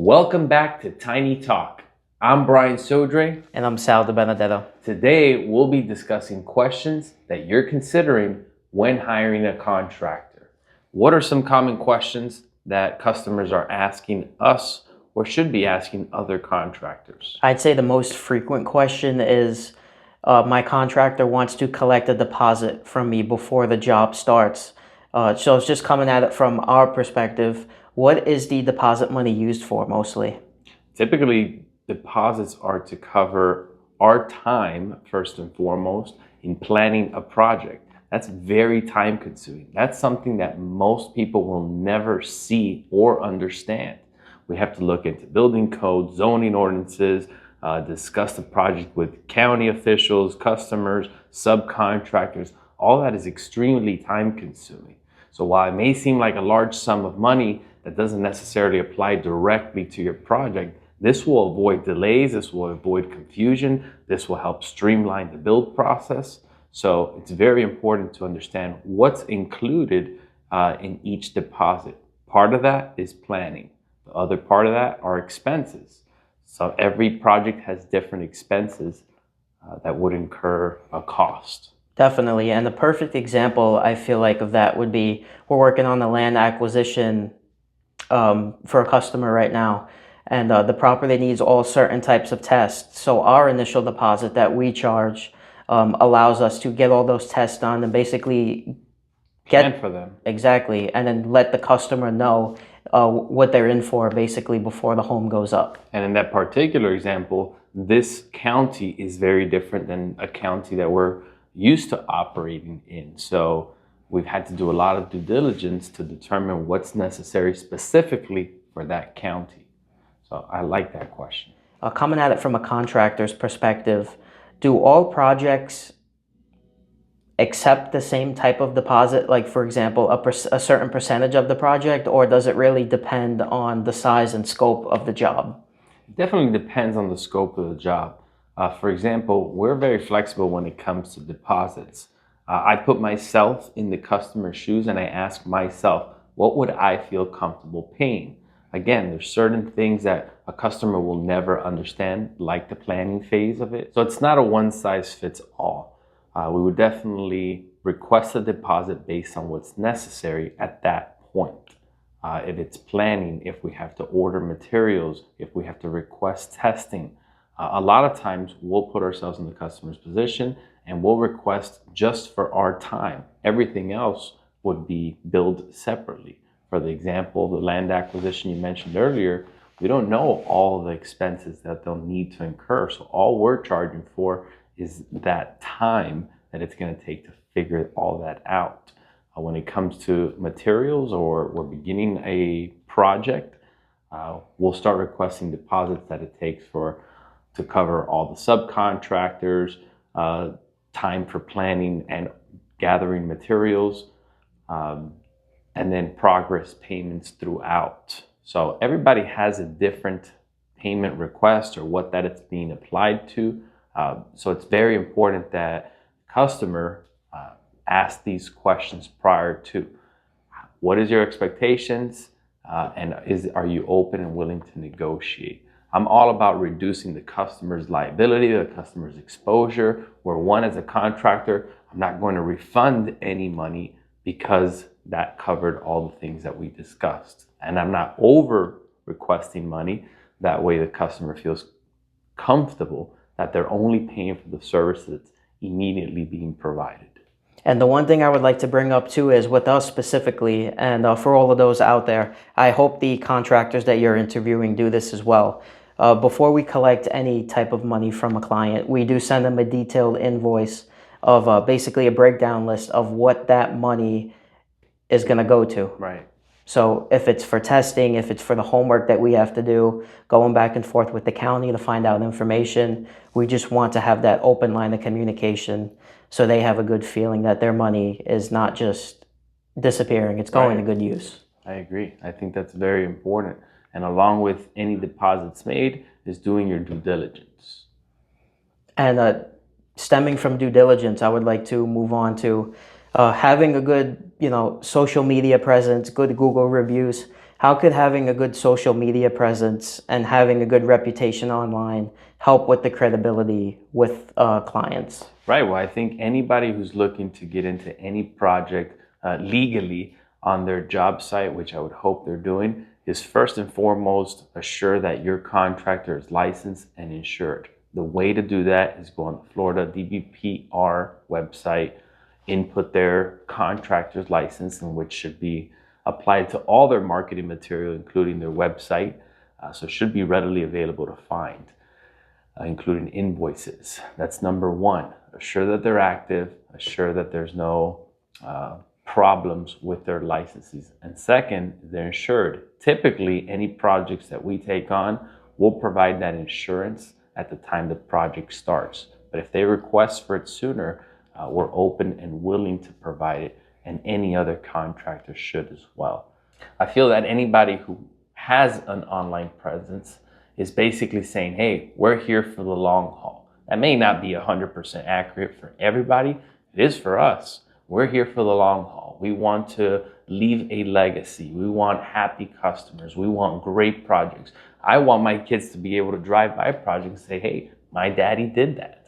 Welcome back to TinyTalk. I'm Brian Sodre. And I'm Sal De Benedetto. Today, we'll be discussing questions that you're considering when hiring a contractor. What are some common questions that customers are asking us or should be asking other contractors? I'd say the most frequent question is, my contractor wants to collect a deposit from me before the job starts. So it's just coming at it from our perspective. What is the deposit money used for mostly? Typically, deposits are to cover our time, first and foremost, in planning a project. That's very time consuming. That's something that most people will never see or understand. We have to look into building code, zoning ordinances, discuss the project with county officials, customers, subcontractors. All that is extremely time consuming. So while it may seem like a large sum of money that doesn't necessarily apply directly to your project, this will avoid delays, this will avoid confusion, this will help streamline the build process. So it's very important to understand what's included in each deposit. Part of that is planning. The other part of that are expenses. So every project has different expenses that would incur a cost. Definitely. And the perfect example, I feel like, of that would be, we're working on the land acquisition for a customer right now. And the property needs all certain types of tests. So our initial deposit that we charge allows us to get all those tests done and basically Plan for them. Exactly. And then let the customer know what they're in for basically before the home goes up. And in that particular example, this county is very different than a county that we're used to operating in. So we've had to do a lot of due diligence to determine what's necessary specifically for that county. So I like that question. Coming at it from a contractor's perspective, do all projects accept the same type of deposit? Like, for example, a certain percentage of the project, or does it really depend on the size and scope of the job? It definitely depends on the scope of the job. For example, we're very flexible when it comes to deposits. I put myself in the customer's shoes and I ask myself, what would I feel comfortable paying? Again, there's certain things that a customer will never understand, like the planning phase of it. So it's not a one size fits all. We would definitely request a deposit based on what's necessary at that point. If it's planning, if we have to order materials, if we have to request testing, a lot of times we'll put ourselves in the customer's position and we'll request just for our time. Everything else would be billed separately. For the example, the land acquisition you mentioned earlier, we don't know all the expenses that they'll need to incur. So all we're charging for is that time that it's going to take to figure all that out. When it comes to materials, or we're beginning a project, we'll start requesting deposits that it takes to cover all the subcontractors, time for planning and gathering materials, and then progress payments throughout. So everybody has a different payment request or what that it's being applied to. So it's very important that customer ask these questions prior to. What is your expectations? And are you open and willing to negotiate? I'm all about reducing the customer's liability, the customer's exposure, where one, as a contractor, I'm not going to refund any money because that covered all the things that we discussed. And I'm not over requesting money. That way the customer feels comfortable that they're only paying for the service that's immediately being provided. And the one thing I would like to bring up too is, with us specifically, and for all of those out there, I hope the contractors that you're interviewing do this as well. Before we collect any type of money from a client, we do send them a detailed invoice of basically a breakdown list of what that money is going to go to. Right. So if it's for testing, if it's for the homework that we have to do, going back and forth with the county to find out information, we just want to have that open line of communication so they have a good feeling that their money is not just disappearing, it's going to good use. I agree. I think that's very important. And along with any deposits made is doing your due diligence. And stemming from due diligence, I would like to move on to having a good, social media presence, good Google reviews. How could having a good social media presence and having a good reputation online help with the credibility with clients? Right. Well, I think anybody who's looking to get into any project legally on their job site, which I would hope they're doing, is first and foremost assure that your contractor is licensed and insured. The way to do that is go on the Florida DBPR website, input their contractor's license, and which should be applied to all their marketing material, including their website. So it should be readily available to find, including invoices. That's number one. Assure that they're active, assure that there's no problems with their licenses. And second, they're insured. Typically, any projects that we take on, we'll provide that insurance at the time the project starts. But if they request for it sooner, we're open and willing to provide it, and any other contractor should as well. I feel that anybody who has an online presence is basically saying, hey, we're here for the long haul. That may not be 100% accurate for everybody. It is for us. We're here for the long haul. We want to leave a legacy. We want happy customers. We want great projects. I want my kids to be able to drive by projects and say, hey, my daddy did that.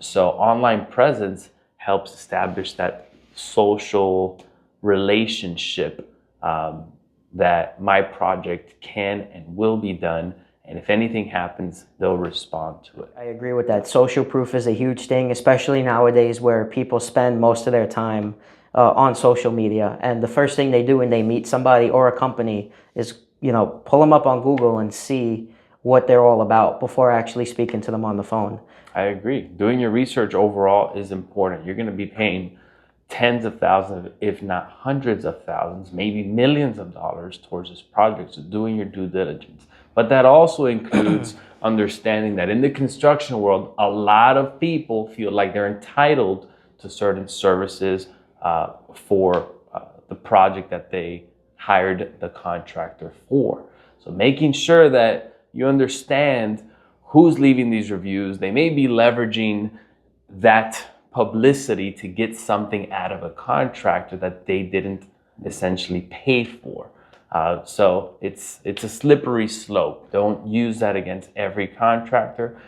So online presence helps establish that social relationship that my project can and will be done. And if anything happens, they'll respond to it. I agree with that. Social proof is a huge thing, especially nowadays where people spend most of their time on social media. And the first thing they do when they meet somebody or a company is, pull them up on Google and see what they're all about before actually speaking to them on the phone. I agree. Doing your research overall is important. You're going to be paying tens of thousands, if not hundreds of thousands, maybe millions of dollars towards this project. So doing your due diligence. But that also includes understanding that in the construction world, a lot of people feel like they're entitled to certain services for the project that they hired the contractor for. So making sure that you understand who's leaving these reviews. They may be leveraging that publicity to get something out of a contractor that they didn't essentially pay for. So it's a slippery slope. Don't use that against every contractor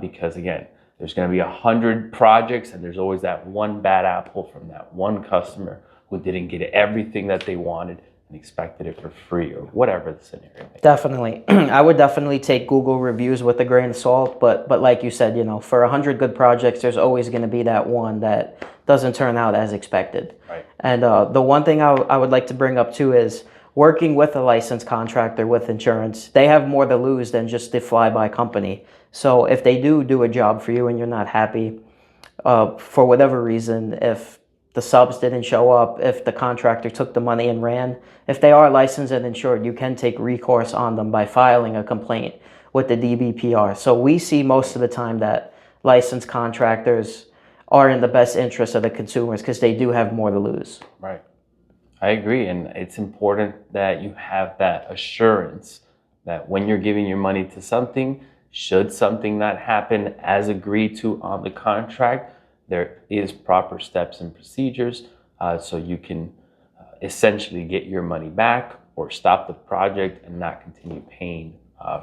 because again, there's going to be 100 projects and there's always that one bad apple from that one customer who didn't get everything that they wanted and expected it for free or whatever the scenario may be. Definitely. I would definitely take Google reviews with a grain of salt, but like you said, for 100 good projects, there's always going to be that one that doesn't turn out as expected. Right. And the one thing I would like to bring up too is working with a licensed contractor with insurance. They have more to lose than just the fly-by company. So if they do a job for you and you're not happy, for whatever reason, if the subs didn't show up, if the contractor took the money and ran, if they are licensed and insured, you can take recourse on them by filing a complaint with the DBPR. So we see most of the time that licensed contractors are in the best interest of the consumers because they do have more to lose. Right. I agree. And it's important that you have that assurance that when you're giving your money to something, should something not happen as agreed to on the contract, there is proper steps and procedures so you can essentially get your money back or stop the project and not continue paying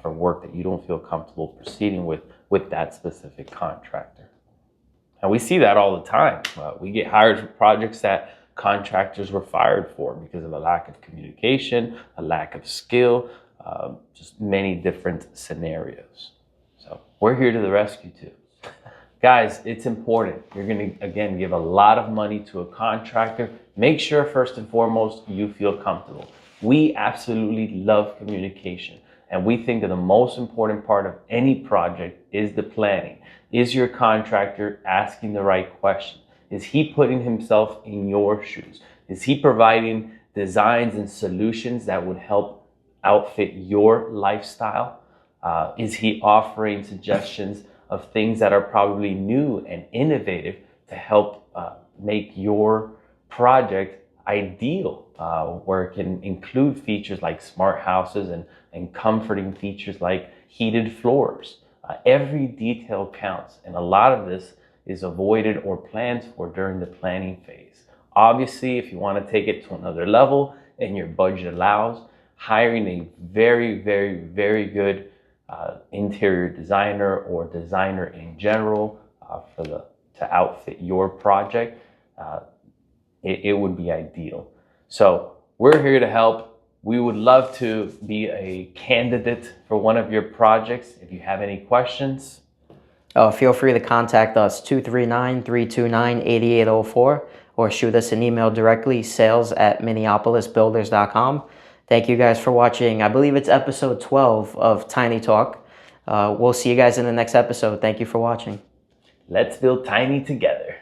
for work that you don't feel comfortable proceeding with that specific contractor. And we see that all the time. We get hired for projects that contractors were fired for because of a lack of communication, a lack of skill, just many different scenarios. So we're here to the rescue too. Guys, it's important. You're going to, again, give a lot of money to a contractor. Make sure, first and foremost, you feel comfortable. We absolutely love communication. And we think that the most important part of any project is the planning. Is your contractor asking the right question? Is he putting himself in your shoes? Is he providing designs and solutions that would help outfit your lifestyle? Is he offering suggestions of things that are probably new and innovative to help make your project ideal, where it can include features like smart houses and comforting features like heated floors? Every detail counts, and a lot of this is avoided or planned for during the planning phase. Obviously, if you want to take it to another level and your budget allows, hiring a very, very, very good interior designer or designer in general to outfit your project, it would be ideal. So we're here to help. We would love to be a candidate for one of your projects. If you have any questions, feel free to contact us 239-329-8804 or shoot us an email directly, sales@MiniopolisBuilders.com. Thank you guys for watching. I believe it's episode 12 of Tiny Talk. We'll see you guys in the next episode. Thank you for watching. Let's build tiny together.